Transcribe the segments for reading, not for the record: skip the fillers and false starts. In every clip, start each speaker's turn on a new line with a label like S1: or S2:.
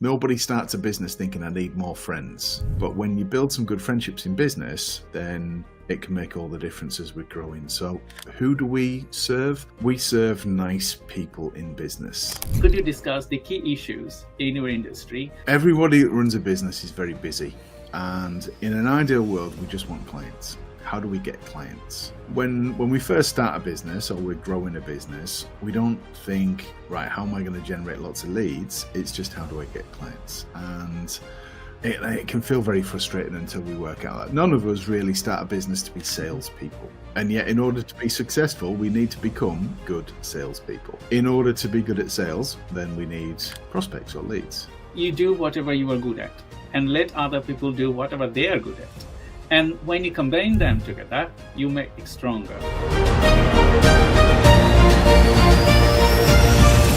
S1: Nobody starts a business thinking I need more friends. But when you build some good friendships in business, then it can make all the differences with growing. So who do we serve? We serve nice people in business.
S2: Could you discuss the key issues in your industry?
S1: Everybody that runs a business is very busy. And in an ideal world, we just want clients. How do we get clients? When we first start a business or we're growing a business, we don't think, right, how am I going to generate lots of leads? It's just, how do I get clients? And it can feel very frustrating until we work out that none of us really start a business to be salespeople. And yet, in order to be successful, we need to become good salespeople. In order to be good at sales, then we need prospects or leads.
S2: You do whatever you are good at and let other people do whatever they are good at. And when you combine them together, you make it stronger.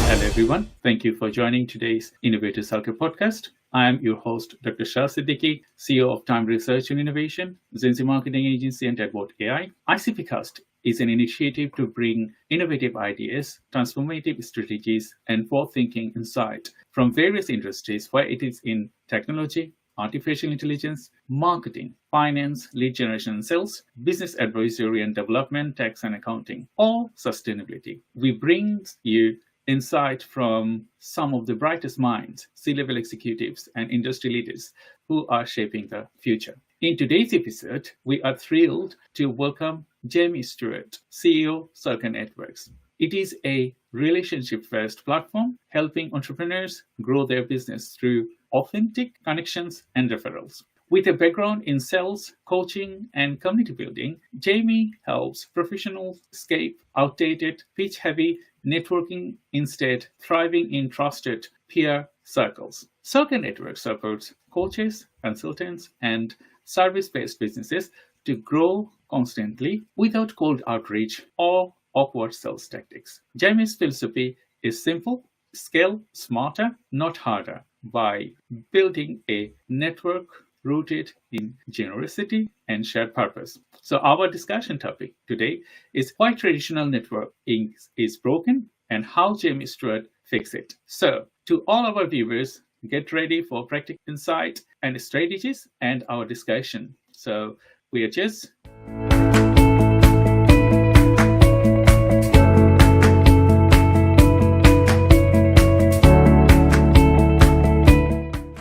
S2: Hello everyone, thank you for joining today's Innovative Circle podcast. I am your host, Dr. Shah Siddiqui, CEO of Time Research and Innovation, GenZ Marketing Agency and Edward AI. ICPcast is an initiative to bring innovative ideas, transformative strategies, and forward-thinking insight from various industries, where it is in technology, artificial intelligence, marketing, finance, lead generation and sales, business advisory and development, tax and accounting, or sustainability. We bring you insight from some of the brightest minds, C-level executives and industry leaders who are shaping the future. In today's episode, we are thrilled to welcome Jamie Stewart, CEO, Circle Networks. It is a relationship-first platform helping entrepreneurs grow their business through authentic connections and referrals. With a background in sales, coaching, and community building, Jamie helps professionals escape outdated, pitch-heavy networking, instead thriving in trusted peer circles. Circle Network supports coaches, consultants, and service-based businesses to grow constantly without cold outreach or awkward sales tactics. Jamie's philosophy is simple: scale smarter, not harder, by building a network rooted in generosity and shared purpose. So our discussion topic today is why traditional networking is broken and how Jamie Stewart fixes it. So to all our viewers, get ready for practical insight and strategies and our discussion. So we are just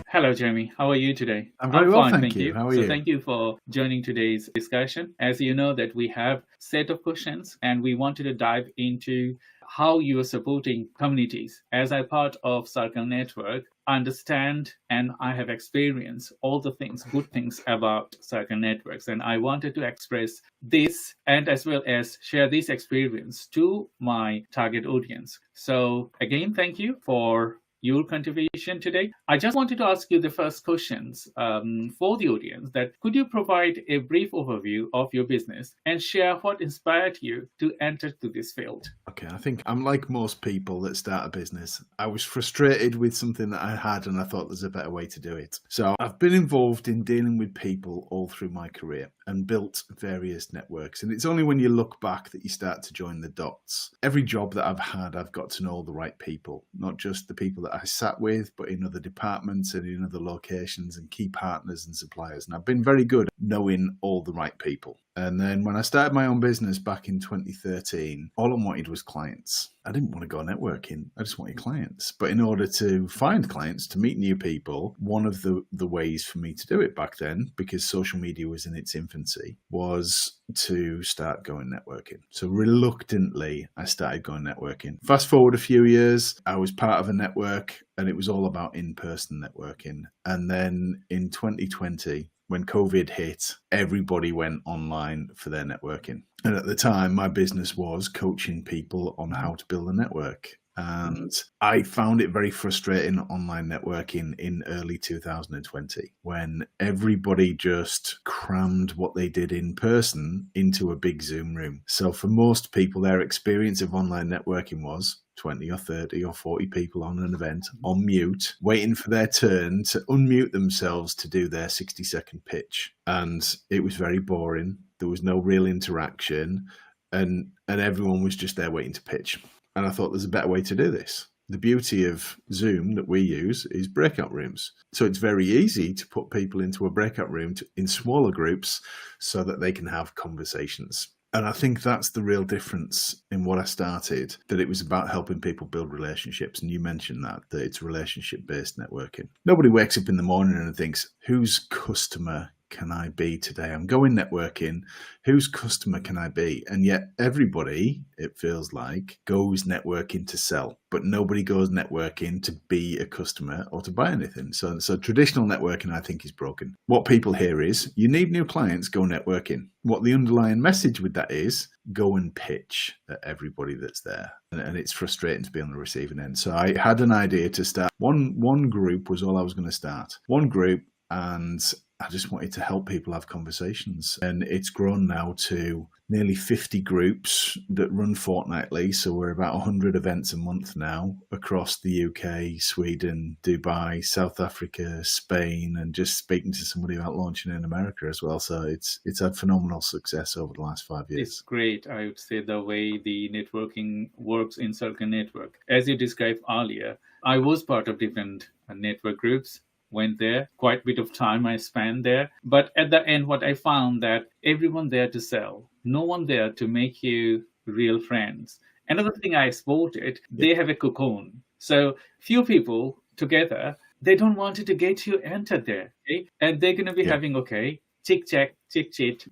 S2: Hello, Jamie. How are you today?
S1: I'm very well, thank you. How are you?
S2: So thank you for joining today's discussion. As you know, that we have a set of questions and we wanted to dive into how you are supporting communities. As a part of Circle Network, I understand and I have experienced all the things, good things about Circle Networks. And I wanted to express this and as well as share this experience to my target audience. So again, thank you for your contribution today. I just wanted to ask you the first questions for the audience, that could you provide a brief overview of your business and share what inspired you to enter to this field?
S1: Okay, I think I'm like most people that start a business. I was frustrated with something that I had and I thought there's a better way to do it. So I've been involved in dealing with people all through my career and built various networks. And it's only when you look back that you start to join the dots. Every job that I've had, I've got to know the right people, not just the people that I sat with, but in other departments and in other locations and key partners and suppliers. And I've been very good at knowing all the right people. And then when I started my own business back in 2013, all I wanted was clients. I didn't want to go networking. I just wanted clients. But in order to find clients, to meet new people, one of the ways for me to do it back then, because social media was in its infancy, was to start going networking. So reluctantly, I started going networking. Fast forward a few years, I was part of a network and it was all about in-person networking. And then in 2020, when COVID hit, everybody went online for their networking. And at the time, my business was coaching people on how to build a network. And I found it very frustrating, online networking in early 2020, when everybody just crammed what they did in person into a big Zoom room. So for most people, their experience of online networking was 20 or 30 or 40 people on an event on mute, waiting for their turn to unmute themselves to do their 60-second pitch. And it was very boring. There was no real interaction and everyone was just there waiting to pitch. And I thought there's a better way to do this. The beauty of Zoom that we use is breakout rooms. So it's very easy to put people into a breakout room in smaller groups so that they can have conversations. And I think that's the real difference in what I started, that it was about helping people build relationships. And you mentioned that it's relationship-based networking. Nobody wakes up in the morning and thinks, whose customer can I be today? I'm going networking. Whose customer can I be? And yet everybody, it feels like, goes networking to sell, but nobody goes networking to be a customer or to buy anything. So traditional networking, I think, is broken. What people hear is, you need new clients, go networking. What the underlying message with that is, go and pitch at everybody that's there. And it's frustrating to be on the receiving end. So I had an idea to start. One group was all I was going to start. One group, and I just wanted to help people have conversations. And it's grown now to nearly 50 groups that run fortnightly. So we're about 100 events a month now across the UK, Sweden, Dubai, South Africa, Spain, and just speaking to somebody about launching in America as well. So it's had phenomenal success over the last 5 years.
S2: It's great, I would say, the way the networking works in Circle Network. As you described earlier, I was part of different network groups. Went there, quite a bit of time I spent there. But at the end, what I found that everyone there to sell, no one there to make you real friends. Another thing I spotted, they have a cocoon. So few people together, they don't want to get you entered there. Okay? And they're going to be having, chick chat,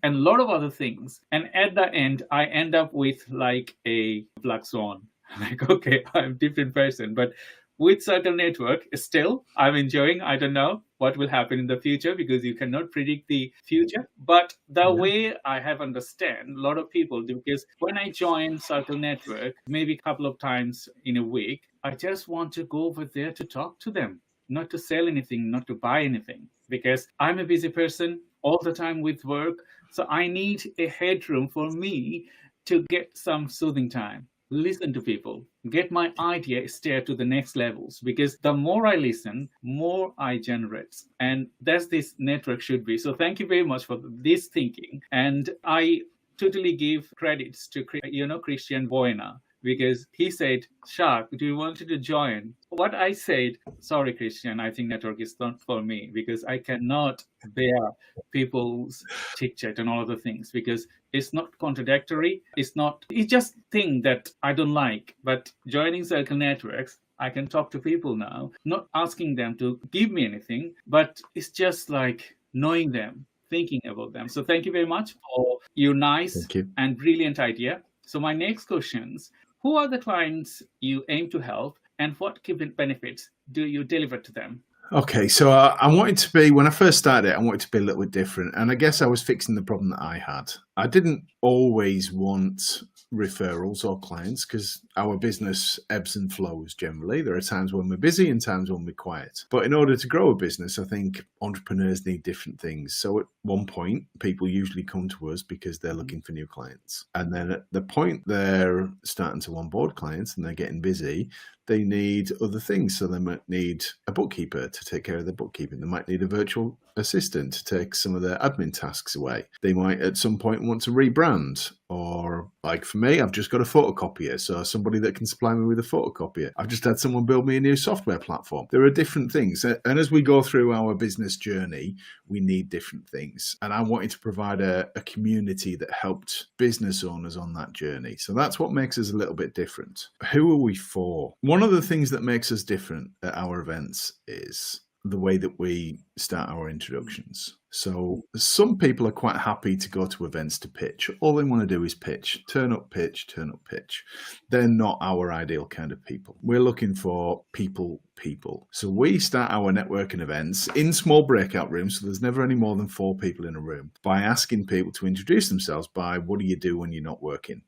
S2: and a lot of other things. And at the end, I end up with like a black swan. Like, okay, I'm a different person. But with Circle Network, still, I'm enjoying. I don't know what will happen in the future because you cannot predict the future. But the way I have understand, a lot of people do, because when I join Circle Network, maybe a couple of times in a week, I just want to go over there to talk to them, not to sell anything, not to buy anything, because I'm a busy person all the time with work. So I need a headroom for me to get some soothing time. Listen to people, get my idea steer to the next levels, because the more I listen, more I generate. And that's this network should be. So thank you very much for this thinking. And I totally give credits to, Christian Boyna, because he said, Shah, do you want to join? What I said, sorry, Christian, I think network is not for me, because I cannot bear people's chit chat and all of the things, because it's not contradictory. It's just thing that I don't like. But joining Circle Networks, I can talk to people now, not asking them to give me anything, but it's just like knowing them, thinking about them. So thank you very much for your nice and brilliant idea. So my next questions, who are the clients you aim to help, and what benefits do you deliver to them?
S1: Okay, so I wanted to be, when I first started, I wanted to be a little bit different. And I guess I was fixing the problem that I had. I didn't always want referrals or clients because our business ebbs and flows generally. There are times when we're busy and times when we're quiet. But in order to grow a business, I think entrepreneurs need different things. So at one point, people usually come to us because they're looking for new clients. And then at the point they're starting to onboard clients and they're getting busy, they need other things. So they might need a bookkeeper to take care of the bookkeeping. They might need a virtual assistant to take some of their admin tasks away. They might at some point want to rebrand, or like for me, I've just got a photocopier. So somebody that can supply me with a photocopier. I've just had someone build me a new software platform. There are different things. And as we go through our business journey, we need different things. And I wanted to provide a community that helped business owners on that journey. So that's what makes us a little bit different. Who are we for? One of the things that makes us different at our events is the way that we start our introductions. So some people are quite happy to go to events to pitch. All they want to do is pitch, turn up, pitch, turn up, pitch. They're not our ideal kind of people. We're looking for people. So we start our networking events in small breakout rooms, so there's never any more than 4 people in a room, by asking people to introduce themselves by, what do you do when you're not working?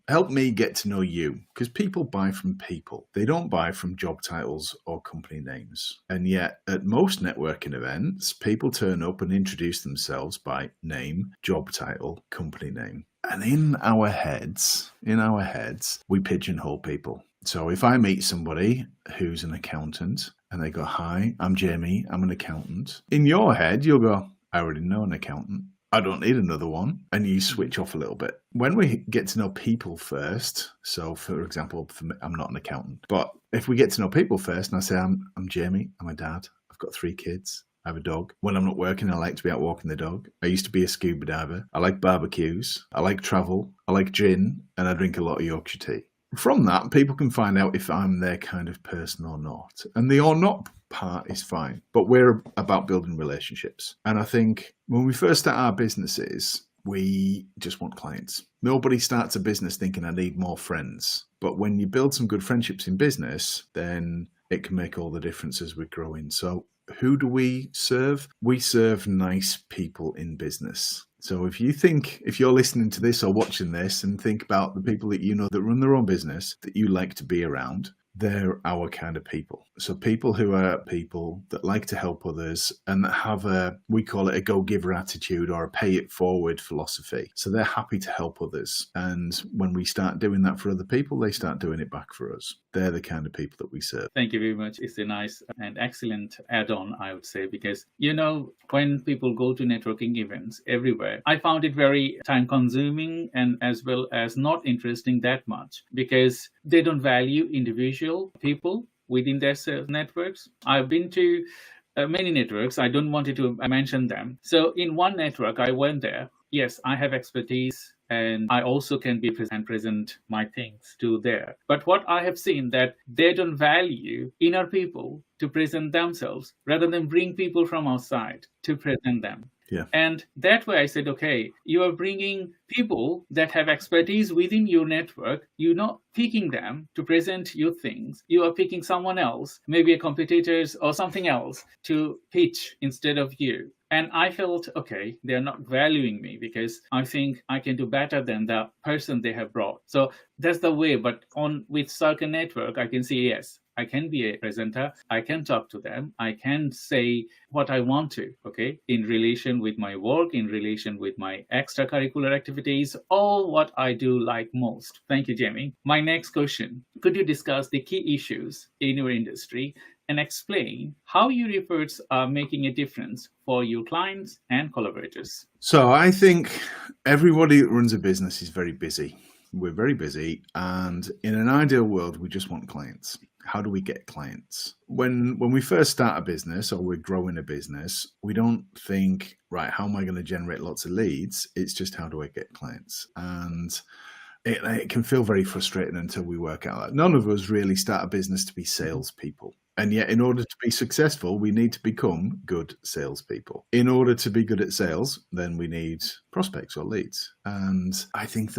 S1: Help me get to know you, because people buy from people. They don't buy from job titles or company names. And yet at most networking events, people turn up and introduce themselves by name, job title, company name. And in our heads, we pigeonhole people. So if I meet somebody who's an accountant and they go, hi, I'm Jamie, I'm an accountant. In your head, you'll go, I already know an accountant. I don't need another one. And you switch off a little bit. When we get to know people first, so for example, for me, I'm not an accountant, but if we get to know people first and I say, I'm Jamie, I'm a dad, I've got 3 kids, I have a dog. When I'm not working, I like to be out walking the dog. I used to be a scuba diver. I like barbecues. I like travel. I like gin. And I drink a lot of Yorkshire tea. From that, people can find out if I'm their kind of person or not. And the or not part is fine. But we're about building relationships. And I think when we first start our businesses, we just want clients. Nobody starts a business thinking I need more friends. But when you build some good friendships in business, then it can make all the difference as we're growing. So who do we serve? We serve nice people in business. So if you're listening to this or watching this and think about the people that you know that run their own business that you like to be around, they're our kind of people. So people who are people that like to help others and that have we call it a go-giver attitude or a pay it forward philosophy. So they're happy to help others. And when we start doing that for other people, they start doing it back for us. They're the kind of people that we serve.
S2: Thank you very much. It's a nice and excellent add-on, I would say, because, when people go to networking events everywhere, I found it very time-consuming and as well as not interesting that much because they don't value individual people within their networks. I've been to many networks. I don't want to mention them. So in one network, I went there. Yes, I have expertise and I also can be present my things to there. But what I have seen that they don't value inner people to present themselves rather than bring people from outside to present them.
S1: Yeah.
S2: And that way I said, okay, you are bringing people that have expertise within your network. You're not picking them to present your things. You are picking someone else, maybe a competitors or something else to pitch instead of you. And I felt, okay, they're not valuing me because I think I can do better than the person they have brought. So that's the way. But with Circle Network, I can say, yes, I can be a presenter. I can talk to them. I can say what I want to, okay, in relation with my work, in relation with my extracurricular activities, all what I do like most. Thank you, Jamie. My next question, could you discuss the key issues in your industry and explain how your efforts are making a difference for your clients and collaborators?
S1: So I think everybody that runs a business is very busy. We're very busy. And in an ideal world, we just want clients. How do we get clients? When we first start a business or we're growing a business, we don't think, right, how am I going to generate lots of leads? It's just how do I get clients? And it can feel very frustrating until we work out that none of us really start a business to be salespeople. And yet, in order to be successful, we need to become good salespeople. In order to be good at sales, then we need prospects or leads. And I think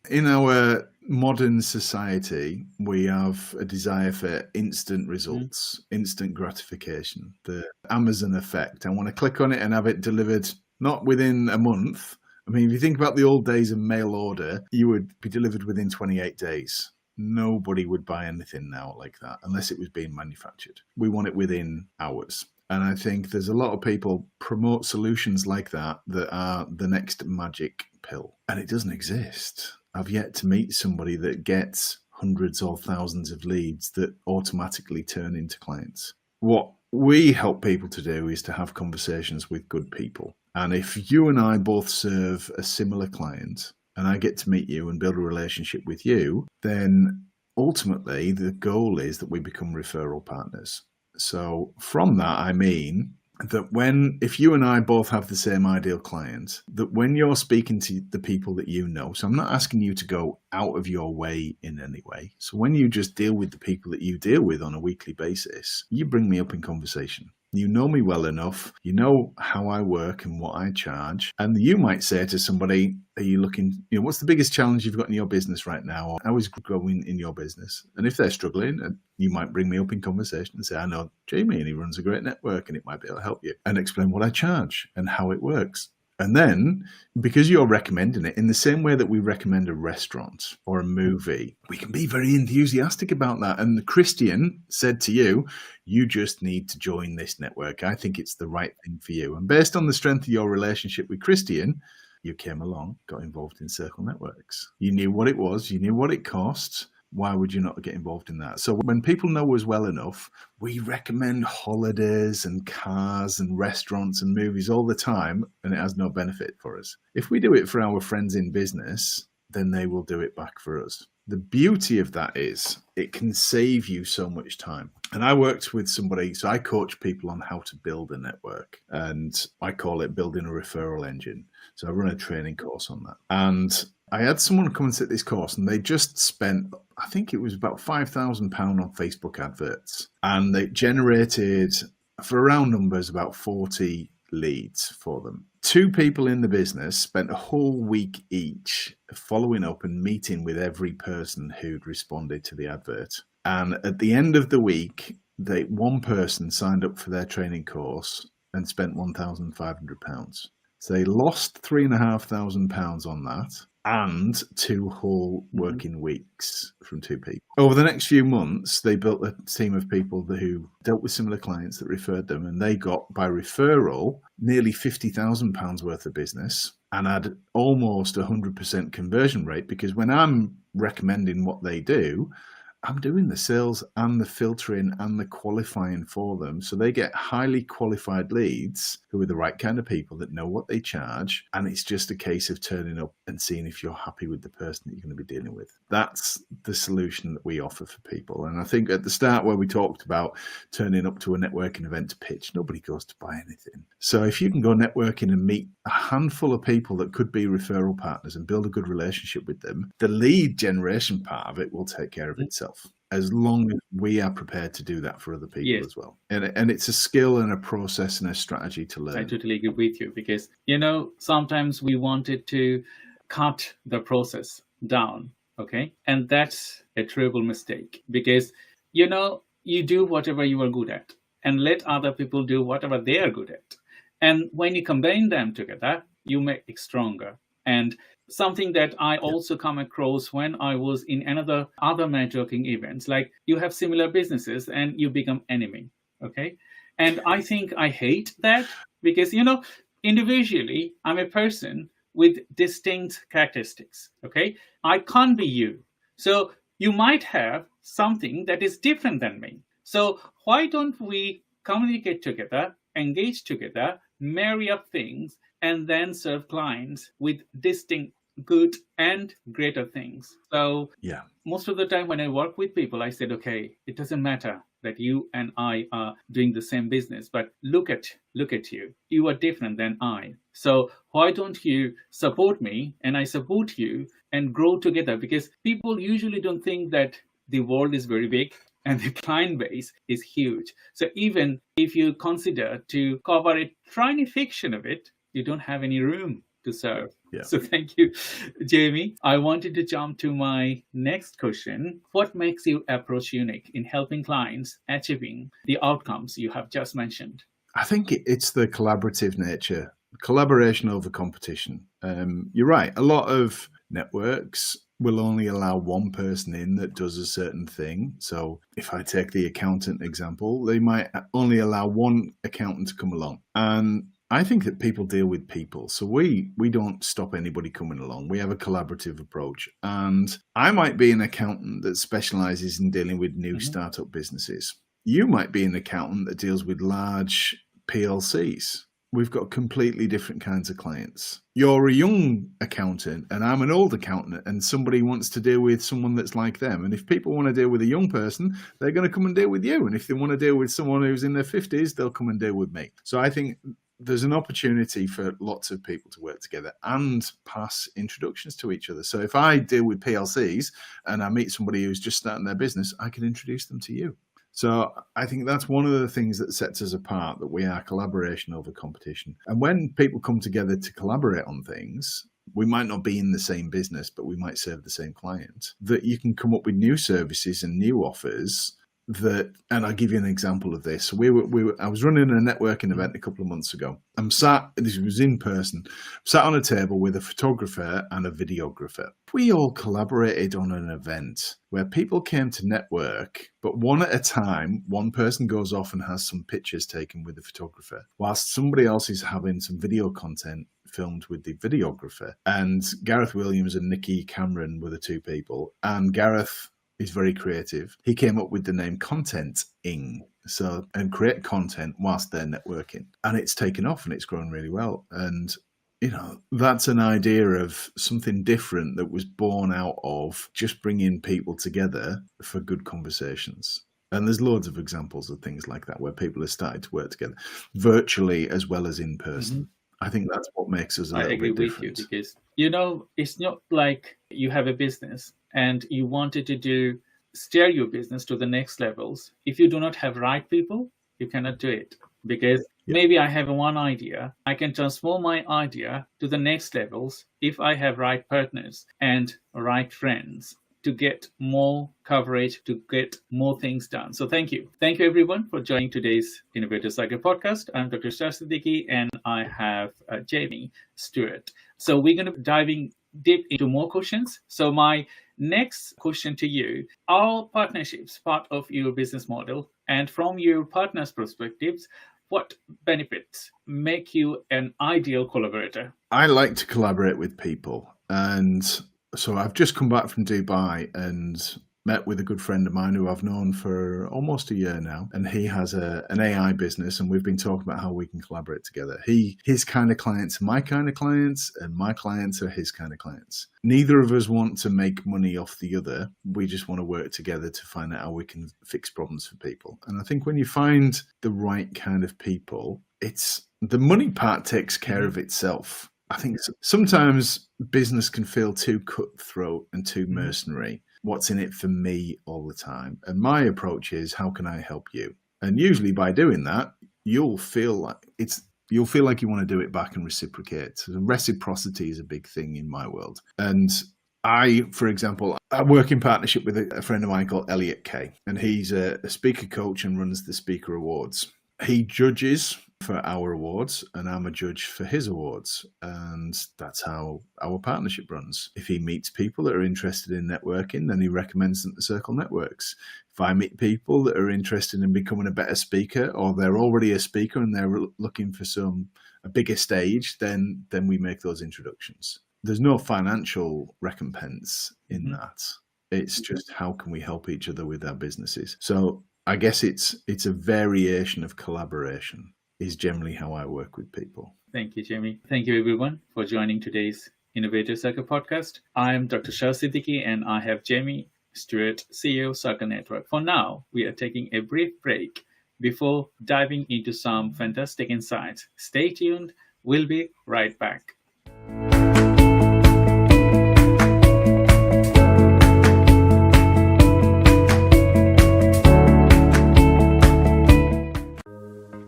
S1: in our modern society, we have a desire for instant results, instant gratification, the Amazon effect. I want to click on it and have it delivered not within a month. I mean, if you think about the old days of mail order, you would be delivered within 28 days. Nobody would buy anything now like that unless it was being manufactured. We want it within hours. And I think there's a lot of people promote solutions like that are the next magic pill. And it doesn't exist. I've yet to meet somebody that gets hundreds or thousands of leads that automatically turn into clients. What we help people to do is to have conversations with good people. And if you and I both serve a similar client, and I get to meet you and build a relationship with you, then ultimately the goal is that we become referral partners. So from that, I mean that if you and I both have the same ideal client, that when you're speaking to the people that you know, so I'm not asking you to go out of your way in any way. So when you just deal with the people that you deal with on a weekly basis, you bring me up in conversation. You know me well enough. You know how I work and what I charge. And you might say to somebody, are you looking, what's the biggest challenge you've got in your business right now? Or how is growing in your business? And if they're struggling, you might bring me up in conversation and say, I know Jamie and he runs a great network and it might be able to help you, and explain what I charge and how it works. And then, because you're recommending it in the same way that we recommend a restaurant or a movie, we can be very enthusiastic about that. And Christian said to you, you just need to join this network. I think it's the right thing for you. And based on the strength of your relationship with Christian, you came along, got involved in Circle Networks. You knew what it was. You knew what it cost. why would you not get involved in that? So when people know us well enough, we recommend holidays and cars and restaurants and movies all the time, and it has no benefit for us. If we do it for our friends in business, then they will do it back for us. The beauty of that is it can save you so much time. And I worked with somebody, so I coach people on how to build a network, and I call it building a referral engine. So I run a training course on that. And I had someone come and sit this course, and they just spent, I think it was about £5,000 on Facebook adverts. And they generated, for round numbers, about 40 leads for them. 2 people in the business spent a whole week each following up and meeting with every person who'd responded to the advert. And at the end of the week, one person signed up for their training course and spent £1,500. So they lost £3,500 on that, and 2 whole working weeks from 2 people. Over the next few months, they built a team of people who dealt with similar clients that referred them, and they got, by referral, nearly £50,000 worth of business and had almost 100% conversion rate, because when I'm recommending what they do, I'm doing the sales and the filtering and the qualifying for them. So they get highly qualified leads who are the right kind of people that know what they charge. And it's just a case of turning up and seeing if you're happy with the person that you're going to be dealing with. That's the solution that we offer for people. And I think at the start where we talked about turning up to a networking event to pitch, nobody goes to buy anything. So if you can go networking and meet a handful of people that could be referral partners and build a good relationship with them, the lead generation part of it will take care of itself, as long as we are prepared to do that for other people as well. And it's a skill and a process and a strategy to learn.
S2: I totally agree with you, because, sometimes we wanted to cut the process down, okay? And that's a terrible mistake, because, you do whatever you are good at and let other people do whatever they are good at. And when you combine them together, you make it stronger. And something that I also come across when I was in other networking events, like you have similar businesses and you become enemy, okay? And I think I hate that, because, individually, I'm a person with distinct characteristics, okay? I can't be you. So you might have something that is different than me. So why don't we communicate together, engage together, marry up things, and then serve clients with distinct good and greater things. So most of the time when I work with people, I said, okay, it doesn't matter that you and I are doing the same business, but look at you. You are different than I. So why don't you support me and I support you and grow together? Because people usually don't think that the world is very big and the client base is huge. So even if you consider to cover a tiny fraction of it, you don't have any room to serve. So thank you, Jamie. I wanted to jump to my next question. What makes your approach unique in helping clients achieving the outcomes you have just mentioned?
S1: I think it's the collaborative nature, collaboration over competition. You're right. A lot of networks will only allow one person in that does a certain thing. So if I take the accountant example, they might only allow one accountant to come along. And I think that people deal with people. So we don't stop anybody coming along. We have a collaborative approach. And I might be an accountant that specializes in dealing with new startup businesses. You might be an accountant that deals with large PLCs. We've got completely different kinds of clients. You're a young accountant and I'm an old accountant, and somebody wants to deal with someone that's like them. And if people want to deal with a young person, they're going to come and deal with you. And if they want to deal with someone who's in their 50s, they'll come and deal with me. So I think there's an opportunity for lots of people to work together and pass introductions to each other. So if I deal with PLCs and I meet somebody who's just starting their business, I can introduce them to you. So I think that's one of the things that sets us apart, that we are collaboration over competition. And when people come together to collaborate on things, we might not be in the same business, but we might serve the same client, that you can come up with new services and new offers that, and I'll give you an example of this. I was running a networking event a couple of months ago. This was in person, sat on a table with a photographer and a videographer. We all collaborated on an event where people came to network, but one at a time, one person goes off and has some pictures taken with the photographer, whilst somebody else is having some video content filmed with the videographer. And Gareth Williams and Nikki Cameron were the 2 people. And Gareth is very creative. He came up with the name content-ing. So, and create content whilst they're networking. And it's taken off and it's grown really well. And that's an idea of something different that was born out of just bringing people together for good conversations. And there's loads of examples of things like that where people have started to work together virtually as well as in person. Mm-hmm. I think that's what makes us a little bit different.
S2: I agree with you because, it's not like you have a business and you wanted to steer your business to the next levels. If you do not have right people, you cannot do it because maybe I have one idea. I can transform my idea to the next levels if I have right partners and right friends to get more coverage, to get more things done. So thank you. Thank you, everyone, for joining today's Innovator Cycle podcast. I'm Dr. Shah Siddiqui, and I have Jamie Stewart. So we're going to be diving deep into more questions. So my next question to you, are partnerships part of your business model? And from your partners' perspectives, what benefits make you an ideal collaborator?
S1: I like to collaborate with people. And so I've just come back from Dubai and met with a good friend of mine who I've known for almost a year now. And he has an AI business, and we've been talking about how we can collaborate together. His kind of clients are my kind of clients, and my clients are his kind of clients. Neither of us want to make money off the other. We just want to work together to find out how we can fix problems for people. And I think when you find the right kind of people, the money part takes care of itself. I think sometimes business can feel too cutthroat and too mercenary. What's in it for me all the time? And my approach is, how can I help you? And usually by doing that, you'll feel like you want to do it back and reciprocate. So reciprocity is a big thing in my world. And for example, I work in partnership with a friend of mine called Elliot Kay, and he's a speaker coach and runs the Speaker Awards. He judges for our awards, and I'm a judge for his awards. And that's how our partnership runs. If he meets people that are interested in networking, then he recommends them to Circle Networks. If I meet people that are interested in becoming a better speaker, or they're already a speaker and they're looking for a bigger stage, then we make those introductions. There's no financial recompense in that. It's just how can we help each other with our businesses. So I guess it's a variation of collaboration is generally how I work with people.
S2: Thank you, Jamie. Thank you, everyone, for joining today's Innovator Cycle podcast. I am Dr. Shah Siddiqui, and I have Jamie Stewart, CEO of Circle Network. For now, we are taking a brief break before diving into some fantastic insights. Stay tuned. We'll be right back.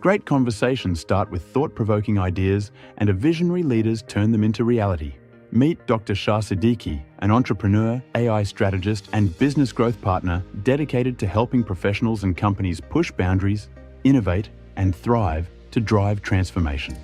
S3: Great conversations start with thought-provoking ideas, and visionary leaders turn them into reality. Meet Dr. Shah Siddiqui, an entrepreneur, AI strategist, and business growth partner dedicated to helping professionals and companies push boundaries, innovate, and thrive to drive transformation.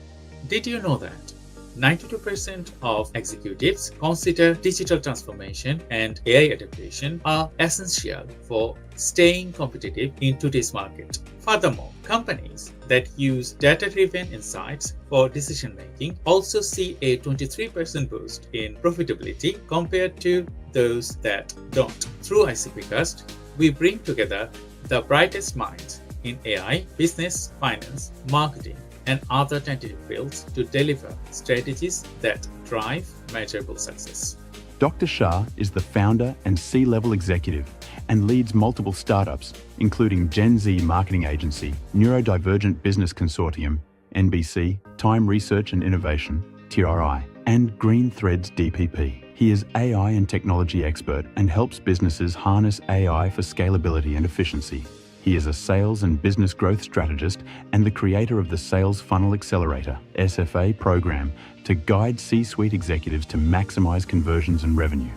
S2: Did you know that 92% of executives consider digital transformation and AI adaptation are essential for staying competitive in today's market? Furthermore, companies that use data-driven insights for decision-making also see a 23% boost in profitability compared to those that don't. Through ICPcast, we bring together the brightest minds in AI, business, finance, marketing, and other tentative fields to deliver strategies that drive measurable success.
S3: Dr. Shah is the founder and C-level executive and leads multiple startups, including GenZ marketing agency, Neurodivergent Business Consortium, NBC, Time Research and Innovation, TRI, and Green Threads DPP. He is AI and technology expert and helps businesses harness AI for scalability and efficiency. He is a sales and business growth strategist and the creator of the Sales Funnel Accelerator, SFA program, to guide C-suite executives to maximize conversions and revenue.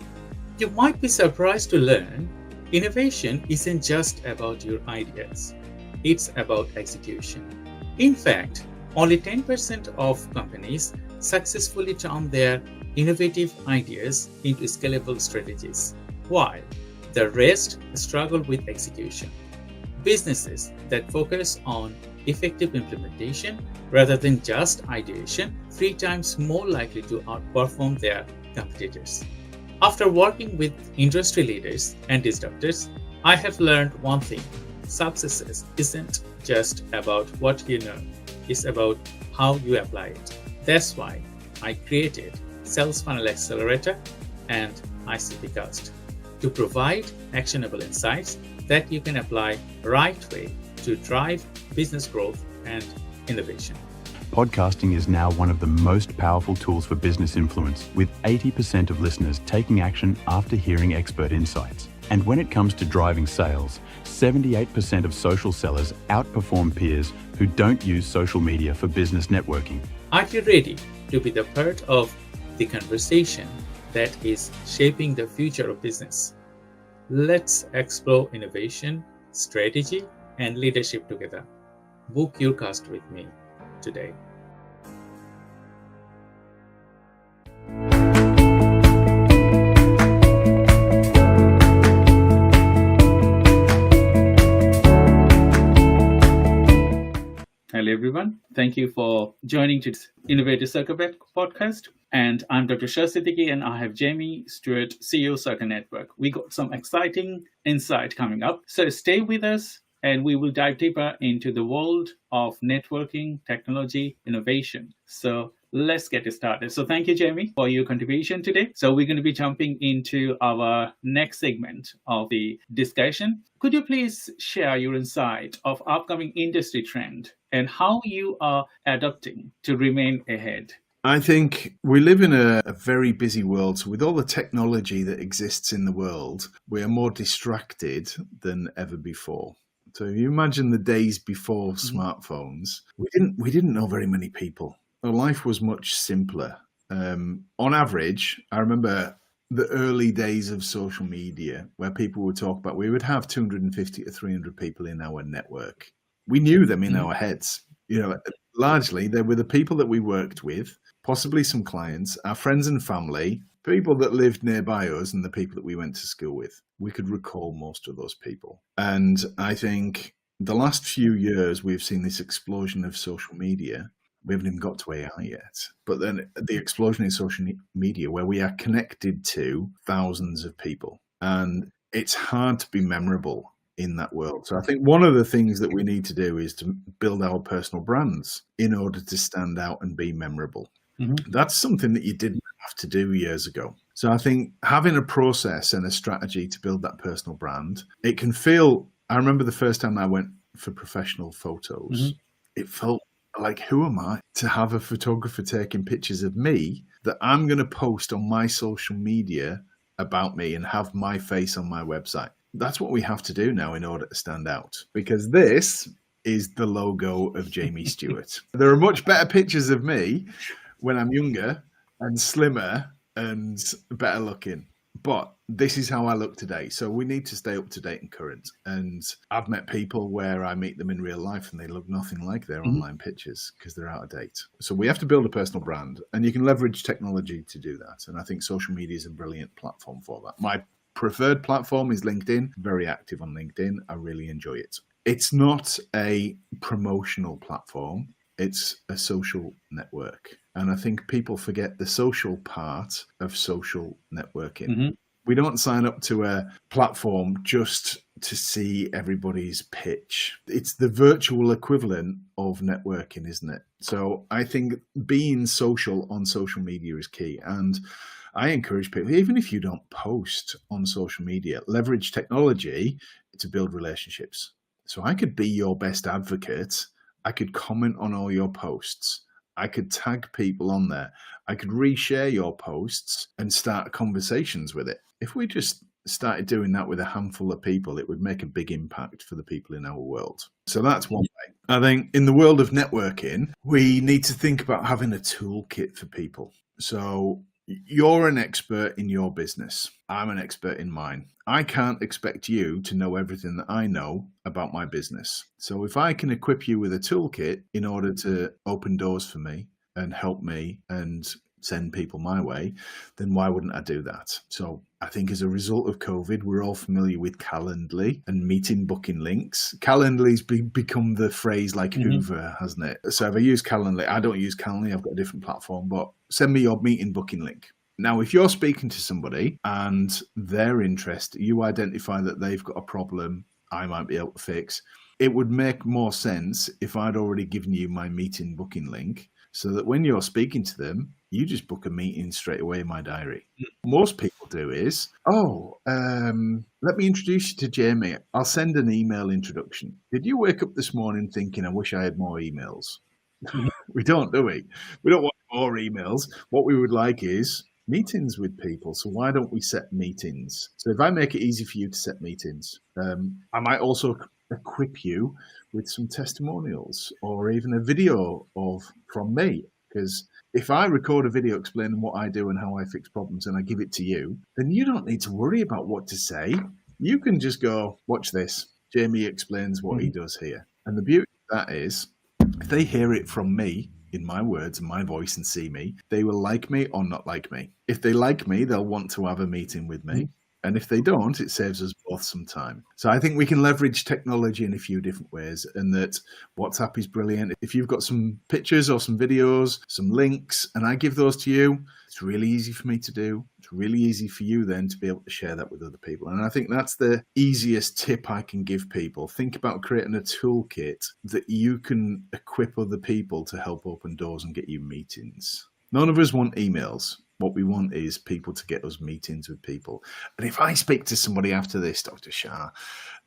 S2: You might be surprised to learn innovation isn't just about your ideas. It's about execution. In fact, only 10% of companies successfully turn their innovative ideas into scalable strategies, while the rest struggle with execution. Businesses that focus on effective implementation rather than just ideation 3 times more likely to outperform their competitors.
S4: After working with industry leaders and disruptors, I have learned one thing. Success isn't just about what you know, it's about how you apply it. That's why I created Sales Funnel Accelerator and ICPcast to provide actionable insights that you can apply right way to drive business growth and innovation.
S3: Podcasting is now one of the most powerful tools for business influence, with 80% of listeners taking action after hearing expert insights. And when it comes to driving sales, 78% of social sellers outperform peers who don't use social media for business networking.
S4: Are you ready to be the part of the conversation that is shaping the future of business? Let's explore innovation, strategy, and leadership together. Book your cast with me today.
S2: Hello, everyone. Thank you for joining today's Innovative Circle podcast. And I'm Dr. Shah Siddiqui, and I have Jamie Stewart, CEO Circle Network. We got some exciting insight coming up. So stay with us, and we will dive deeper into the world of networking, technology, innovation. So let's get started. So thank you, Jamie, for your contribution today. So we're going to be jumping into our next segment of the discussion. Could you please share your insight of upcoming industry trend and how you are adapting to remain ahead?
S1: I think we live in a very busy world. So with all the technology that exists in the world, we are more distracted than ever before. So if you imagine the days before smartphones, we didn't know very many people. Our life was much simpler. On average, I remember the early days of social media where people would talk about, we would have 250 to 300 people in our network. We knew them in our heads. You know, largely they were the people that we worked with, possibly some clients, our friends and family, people that lived nearby us, and the people that we went to school with. We could recall most of those people. And I think the last few years, we've seen this explosion of social media. We haven't even got to AI yet. But then the explosion in social media where we are connected to thousands of people. And it's hard to be memorable in that world. So I think one of the things that we need to do is to build our personal brands in order to stand out and be memorable. That's something that you didn't have to do years ago. So I think having a process and a strategy to build that personal brand, it can feel, I remember the first time I went for professional photos, it felt like, who am I to have a photographer taking pictures of me that I'm going to post on my social media about me and have my face on my website? That's what we have to do now in order to stand out, because this is the logo of Jamie Stewart. There are much better pictures of me when I'm younger and slimmer and better looking. But this is how I look today. So we need to stay up to date and current. And I've met people where I meet them in real life and they look nothing like their online pictures because they're out of date. So we have to build a personal brand, and you can leverage technology to do that. And I think social media is a brilliant platform for that. My preferred platform is LinkedIn. Very active on LinkedIn. I really enjoy it. It's not a promotional platform. It's a social network. And I think people forget the social part of social networking. We don't sign up to a platform just to see everybody's pitch. It's the virtual equivalent of networking, isn't it? So I think being social on social media is key. And I encourage people, even if you don't post on social media, leverage technology to build relationships. So I could be your best advocate. I could comment on all your posts. I could tag people on there. I could reshare your posts and start conversations with it. If we just started doing that with a handful of people, it would make a big impact for the people in our world. So that's one way. I think in the world of networking, we need to think about having a toolkit for people. So you're an expert in your business. I'm an expert in mine. I can't expect you to know everything that I know about my business. So if I can equip you with a toolkit in order to open doors for me and help me and send people my way, then why wouldn't I do that? So I think as a result of COVID, we're all familiar with Calendly and meeting booking links. Calendly's become the phrase like Hoover, hasn't it? So if I use Calendly, I don't use Calendly, I've got a different platform, but send me your meeting booking link. Now, if you're speaking to somebody and their interest, you identify that they've got a problem I might be able to fix, it would make more sense if I'd already given you my meeting booking link so that when you're speaking to them, you just book a meeting straight away in my diary. Most people do is, let me introduce you to Jamie. I'll send an email introduction. Did you wake up this morning thinking, I wish I had more emails? We don't, do we? We don't want more emails. What we would like is meetings with people. So why don't we set meetings? So if I make it easy for you to set meetings, I might also equip you with some testimonials or even a video from me. Because if I record a video explaining what I do and how I fix problems and I give it to you, then you don't need to worry about what to say. You can just go, watch this. Jamie explains what he does here. And the beauty of that is, if they hear it from me, in my words and my voice, and see me, they will like me or not like me. If they like me, they'll want to have a meeting with me. And if they don't, it saves us both some time. So I think we can leverage technology in a few different ways, and that WhatsApp is brilliant. If you've got some pictures or some videos, some links, and I give those to you, it's really easy for me to do. It's really easy for you then to be able to share that with other people. And I think that's the easiest tip I can give people. Think about creating a toolkit that you can equip other people to help open doors and get you meetings. None of us want emails. What we want is people to get us meetings with people. And if I speak to somebody after this, Dr. Shah,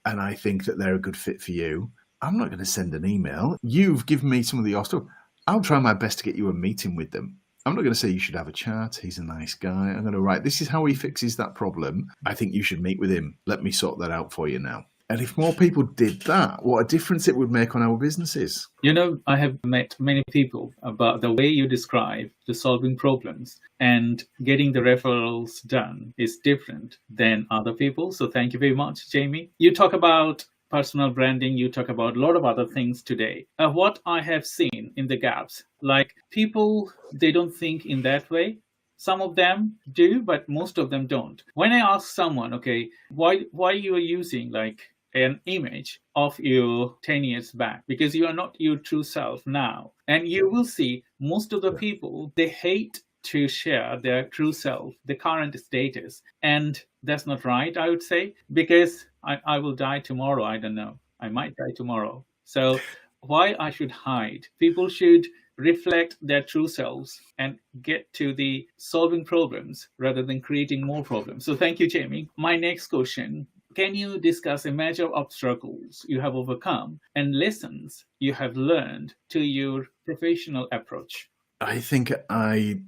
S1: and I think that they're a good fit for you, I'm not going to send an email. You've given me some of your stuff. I'll try my best to get you a meeting with them. I'm not going to say you should have a chat. He's a nice guy. I'm going to write, this is how he fixes that problem. I think you should meet with him. Let me sort that out for you now. And if more people did that, what a difference it would make on our businesses.
S2: You know, I have met many people about the way you describe the solving problems and getting the referrals done is different than other people. So thank you very much, Jamie. You talk about personal branding. You talk about a lot of other things today. What I have seen in the gaps, like people, they don't think in that way. Some of them do, but most of them don't. When I ask someone, okay, why you are using like an image of you 10 years back, because you are not your true self now. And you will see most of the people, they hate to share their true self, the current status. And that's not right, I would say, because I will die tomorrow. I don't know. I might die tomorrow. So why I should hide? People should reflect their true selves and get to the solving problems rather than creating more problems. So thank you, Jamie. My next question, can you discuss a major obstacles you have overcome and lessons you have learned to your professional approach?
S1: I think I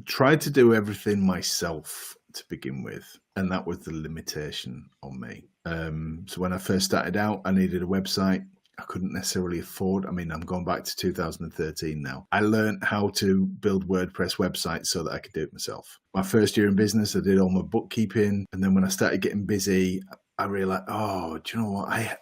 S1: tried to do everything myself to begin with, and that was the limitation on me. So when I first started out, I needed a website. I couldn't necessarily afford. I'm going back to 2013 now. I learned how to build WordPress websites so that I could do it myself. My first year in business, I did all my bookkeeping. And then when I started getting busy, I realized, do you know what? I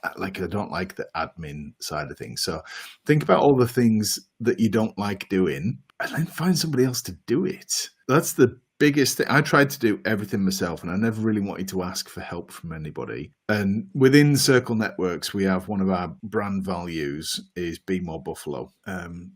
S1: don't like the admin side of things. So think about all the things that you don't like doing and then find somebody else to do it. That's the biggest thing. I tried to do everything myself and I never really wanted to ask for help from anybody. And within Circle Networks, we have one of our brand values is Be More Buffalo. And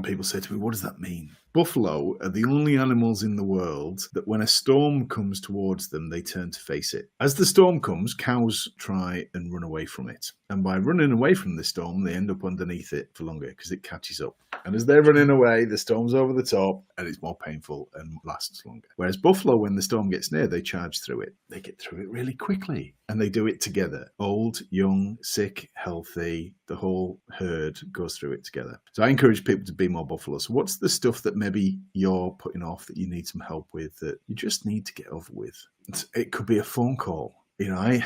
S1: people say to me, what does that mean? Buffalo are the only animals in the world that when a storm comes towards them, they turn to face it. As the storm comes, cows try and run away from it. And by running away from the storm, they end up underneath it for longer because it catches up. And as they're running away, the storm's over the top and it's more painful and lasts longer. Whereas buffalo, when the storm gets near, they charge through it. They get through it really quickly. And they do it together. Old, young, sick, healthy, the whole herd goes through it together. So I encourage people to be more buffalo. So what's the stuff that maybe you're putting off that you need some help with that you just need to get over with? It could be a phone call. I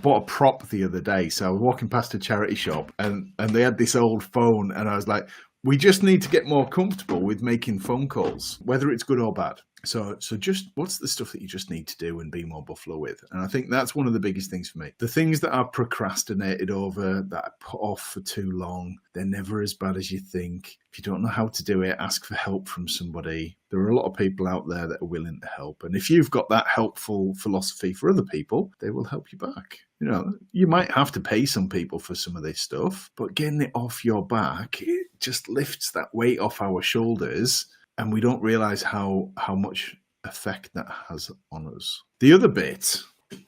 S1: bought a prop the other day. So I was walking past a charity shop and they had this old phone and I was like, we just need to get more comfortable with making phone calls, whether it's good or bad. So just what's the stuff that you just need to do and be more buffalo with? And I think that's one of the biggest things for me. The things that are procrastinated over, that are put off for too long, they're never as bad as you think. If you don't know how to do it, ask for help from somebody. There are a lot of people out there that are willing to help. And if you've got that helpful philosophy for other people, they will help you back. You might have to pay some people for some of this stuff, but getting it off your back, it just lifts that weight off our shoulders. And we don't realize how much effect that has on us. The other bit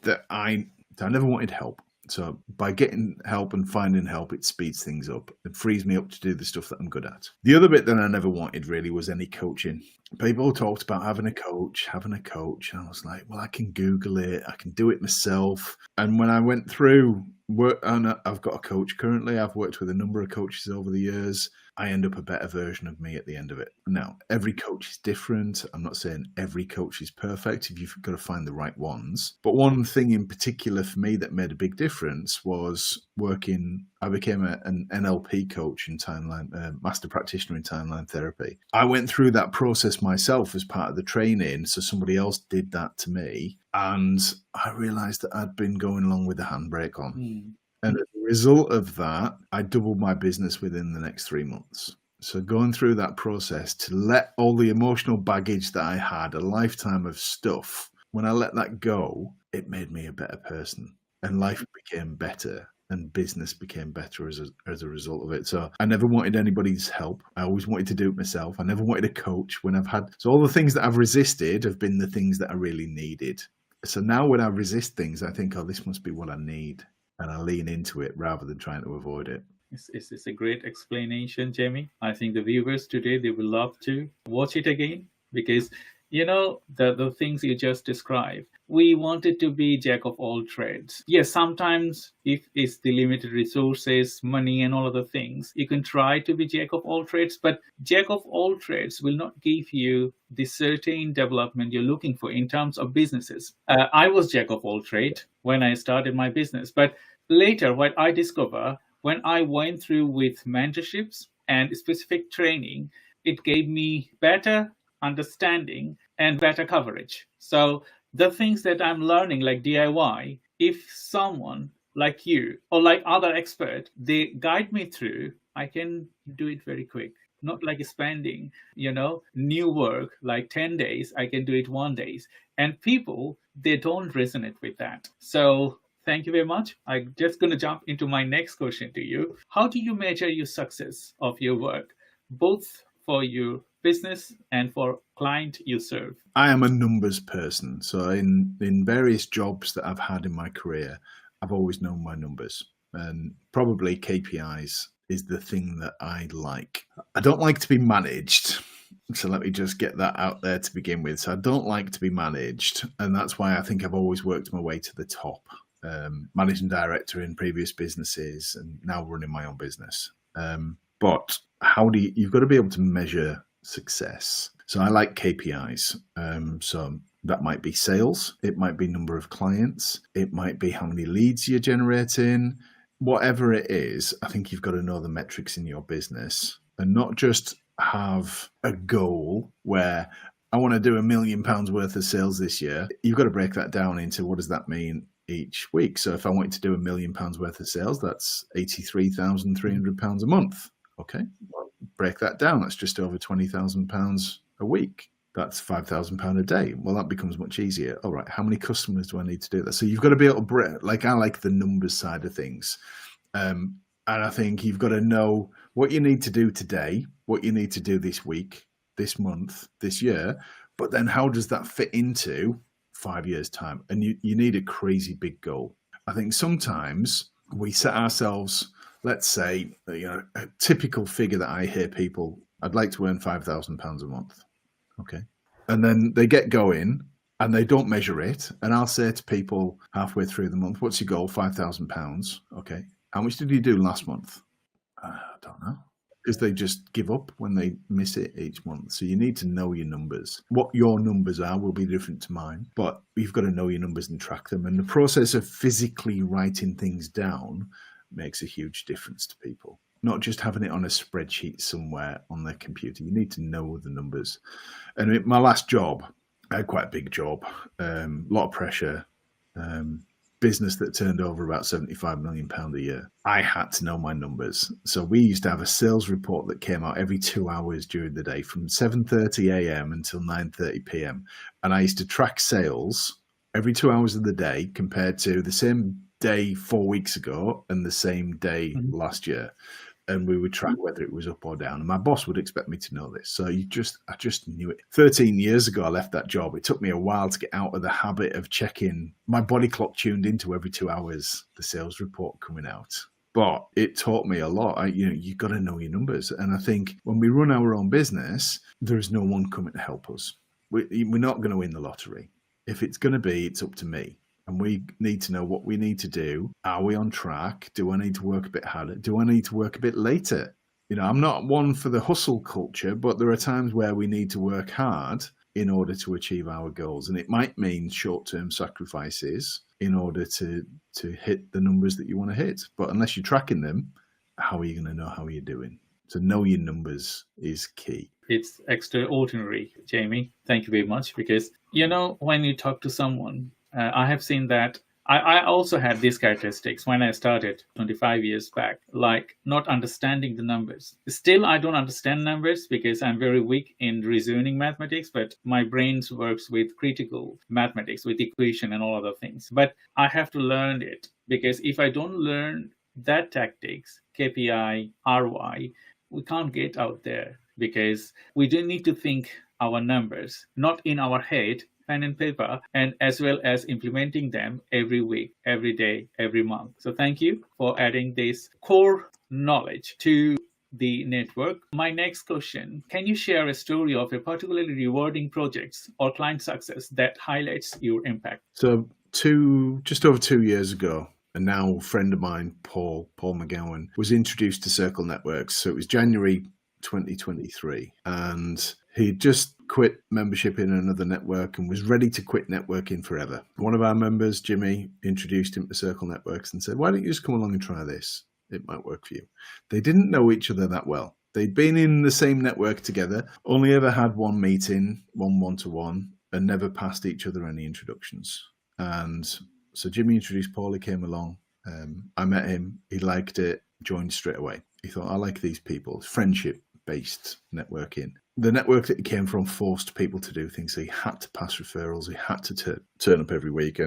S1: that I never wanted help. So by getting help and finding help, it speeds things up. It frees me up to do the stuff that I'm good at. The other bit that I never wanted really was any coaching. People talked about having a coach. And I was like, well, I can Google it. I can do it myself. And when I went through work, and I've got a coach currently. I've worked with a number of coaches over the years. I end up a better version of me at the end of it. Now, every coach is different. I'm not saying every coach is perfect. You've got to find the right ones. But one thing in particular for me that made a big difference was I became an NLP coach in timeline, master practitioner in timeline therapy. I went through that process myself as part of the training. So somebody else did that to me. And I realized that I'd been going along with the handbrake on. And as a result of that, I doubled my business within the next 3 months. So going through that process to let all the emotional baggage that I had, a lifetime of stuff, when I let that go, it made me a better person. And life became better and business became better as a result of it. So I never wanted anybody's help. I always wanted to do it myself. I never wanted a coach when so all the things that I've resisted have been the things that I really needed. So now when I resist things, I think, oh, this must be what I need. And I lean into it rather than trying to avoid it.
S2: It's a great explanation, Jamie. I think the viewers today, they will love to watch it again because, the things you just described, we wanted to be jack of all trades. Yes, sometimes if it's the limited resources, money and all other things, you can try to be jack of all trades, but jack of all trades will not give you the certain development you're looking for in terms of businesses. I was jack of all trade when I started my business, but later what I discovered when I went through with mentorships and specific training, it gave me better understanding and better coverage. So the things that I'm learning, like DIY, if someone like you or like other expert, they guide me through, I can do it very quick. Not like spending, new work, like 10 days, I can do it 1 day. And people, they don't resonate with that. So thank you very much. I'm just going to jump into my next question to you. How do you measure your success of your work, both for your business and for client you serve?
S1: I am a numbers person. So in various jobs that I've had in my career, I've always known my numbers, and probably KPIs is the thing that I like. I don't like to be managed. So let me just get that out there to begin with. So I don't like to be managed. And that's why I think I've always worked my way to the top. Managing director in previous businesses and now running my own business. But you've got to be able to measure success. So I like KPIs. So that might be sales. It might be number of clients. It might be how many leads you're generating. Whatever it is, I think you've got to know the metrics in your business and not just have a goal where I want to do £1 million worth of sales this year. You've got to break that down into what does that mean each week. So if I wanted to do £1 million worth of sales, that's £83,300 a month. Okay, well, break that down. That's just over £20,000 a week. That's £5,000 a day. Well, that becomes much easier. All right, how many customers do I need to do that? So you've got to be able to I like the numbers side of things. And I think you've got to know what you need to do today, what you need to do this week, this month, this year. But then how does that fit into 5 years' time? And you need a crazy big goal. I think sometimes we set ourselves, let's say, a typical figure that I hear people, I'd like to earn £5,000 a month. Okay. And then they get going and they don't measure it. And I'll say to people halfway through the month, what's your goal? £5,000. Okay. How much did you do last month? I don't know. Because they just give up when they miss it each month. So you need to know your numbers. What your numbers are will be different to mine, but you've got to know your numbers and track them. And the process of physically writing things down makes a huge difference to people. Not just having it on a spreadsheet somewhere on their computer. You need to know the numbers. And my last job, I had quite a big job, a lot of pressure, business that turned over about £75 million a year. I had to know my numbers. So we used to have a sales report that came out every 2 hours during the day from 7:30 a.m. until 9:30 p.m. And I used to track sales every 2 hours of the day compared to the same day 4 weeks ago and the same day last year. and we would track whether it was up or down. And my boss would expect me to know this. So I just knew it. 13 years ago, I left that job. It took me a while to get out of the habit of checking. My body clock tuned into every 2 hours, the sales report coming out. But it taught me a lot. You've got to know your numbers. And I think when we run our own business, there's no one coming to help us. We're not going to win the lottery. If it's going to be, it's up to me. And we need to know what we need to do. Are we on track? Do I need to work a bit harder? Do I need to work a bit later? I'm not one for the hustle culture, but there are times where we need to work hard in order to achieve our goals. And it might mean short-term sacrifices in order to hit the numbers that you want to hit. But unless you're tracking them, how are you going to know how you're doing? So know your numbers is key.
S2: It's extraordinary, Jamie. Thank you very much. Because, when you talk to someone, I have seen that I also had these characteristics when I started 25 years back, like not understanding the numbers. Still, I don't understand numbers because I'm very weak in reasoning mathematics, but my brain works with critical mathematics, with equation and all other things. But I have to learn it, because if I don't learn that tactics, KPI, ROI, we can't get out there, because we do need to think our numbers, not in our head, pen and paper, and as well as implementing them every week, every day, every month. So thank you for adding this core knowledge to the network. My next question, can you share a story of a particularly rewarding project or client success that highlights your impact?
S1: So just over 2 years ago, a now friend of mine, Paul McGowan, was introduced to Circle Networks. So it was January 2023, and he just quit membership in another network and was ready to quit networking forever. One of our members, Jimmy, introduced him to Circle Networks and said, why don't you just come along and try this? It might work for you. They didn't know each other that well. They'd been in the same network together, only ever had one meeting, one-to-one, and never passed each other any introductions. And so Jimmy introduced Paul, he came along. I met him, he liked it, joined straight away. He thought, I like these people. Friendship-based networking. The network that he came from forced people to do things. So he had to pass referrals. He had to turn up every week,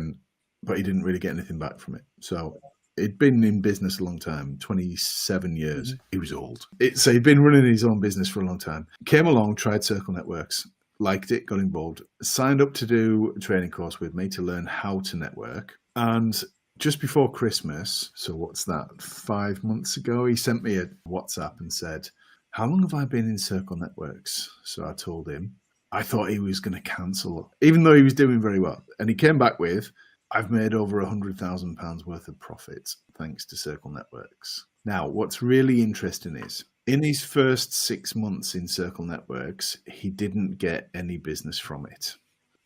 S1: but he didn't really get anything back from it. So he'd been in business a long time, 27 years. He was old. So he'd been running his own business for a long time. Came along, tried Circle Networks, liked it, got involved, signed up to do a training course with me to learn how to network. And just before Christmas, so what's that, 5 months ago, he sent me a WhatsApp and said, how long have I been in Circle Networks? So I told him. I thought he was going to cancel, even though he was doing very well. And he came back with, I've made over £100,000 worth of profit thanks to Circle Networks. Now, what's really interesting is, in his first 6 months in Circle Networks, he didn't get any business from it.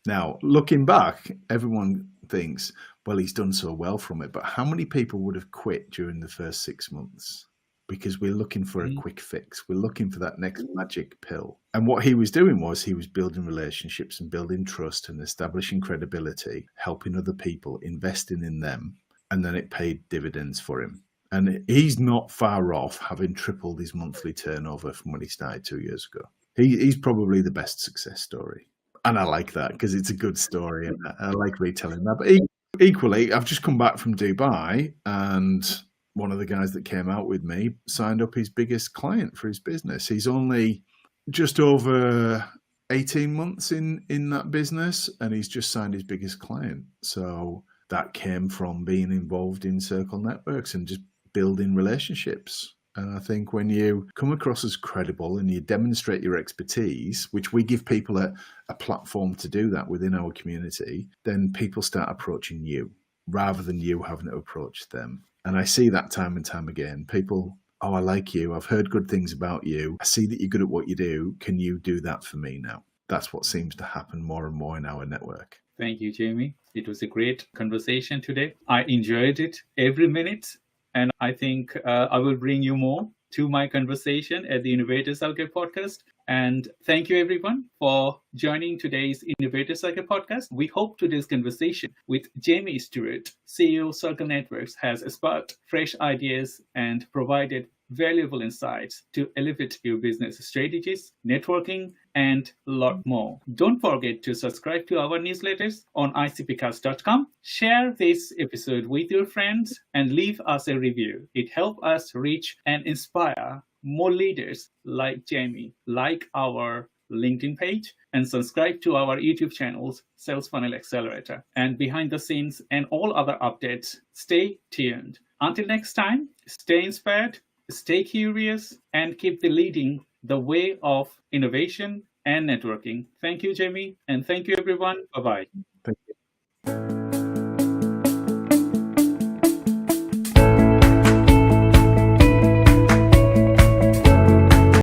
S1: Now, looking back, everyone thinks, well, he's done so well from it. But how many people would have quit during the first 6 months? Because we're looking for a quick fix. We're looking for that next magic pill. And what he was doing was he was building relationships and building trust and establishing credibility, helping other people, investing in them. And then it paid dividends for him. And he's not far off having tripled his monthly turnover from when he started 2 years ago. He's probably the best success story. And I like that because it's a good story and I like retelling that. But equally, I've just come back from Dubai, and one of the guys that came out with me signed up his biggest client for his business. He's only just over 18 months in that business, and he's just signed his biggest client. So that came from being involved in Circle Networks and just building relationships. And I think when you come across as credible and you demonstrate your expertise, which we give people a platform to do that within our community, then people start approaching you rather than you having to approach them. And I see that time and time again. People, oh, I like you. I've heard good things about you. I see that you're good at what you do. Can you do that for me now? That's what seems to happen more and more in our network.
S2: Thank you, Jamie. It was a great conversation today. I enjoyed it every minute. And I think I will bring you more to my conversation at the Innovator Circle podcast. And thank you, everyone, for joining today's Innovator Circle podcast. We hope today's conversation with Jamie Stewart, CEO of Circle Networks, has sparked fresh ideas and provided valuable insights to elevate your business strategies, networking, and a lot more. Don't forget to subscribe to our newsletters on ICPcast.com. Share this episode with your friends and leave us a review. It helps us reach and inspire more leaders like Jamie, like our LinkedIn page, and subscribe to our YouTube channels, Sales Funnel Accelerator, and behind the scenes and all other updates. Stay tuned. Until next time, stay inspired, stay curious, and keep leading the way of innovation and networking. Thank you, Jamie, and thank you, everyone. Bye-bye.
S1: Thank you.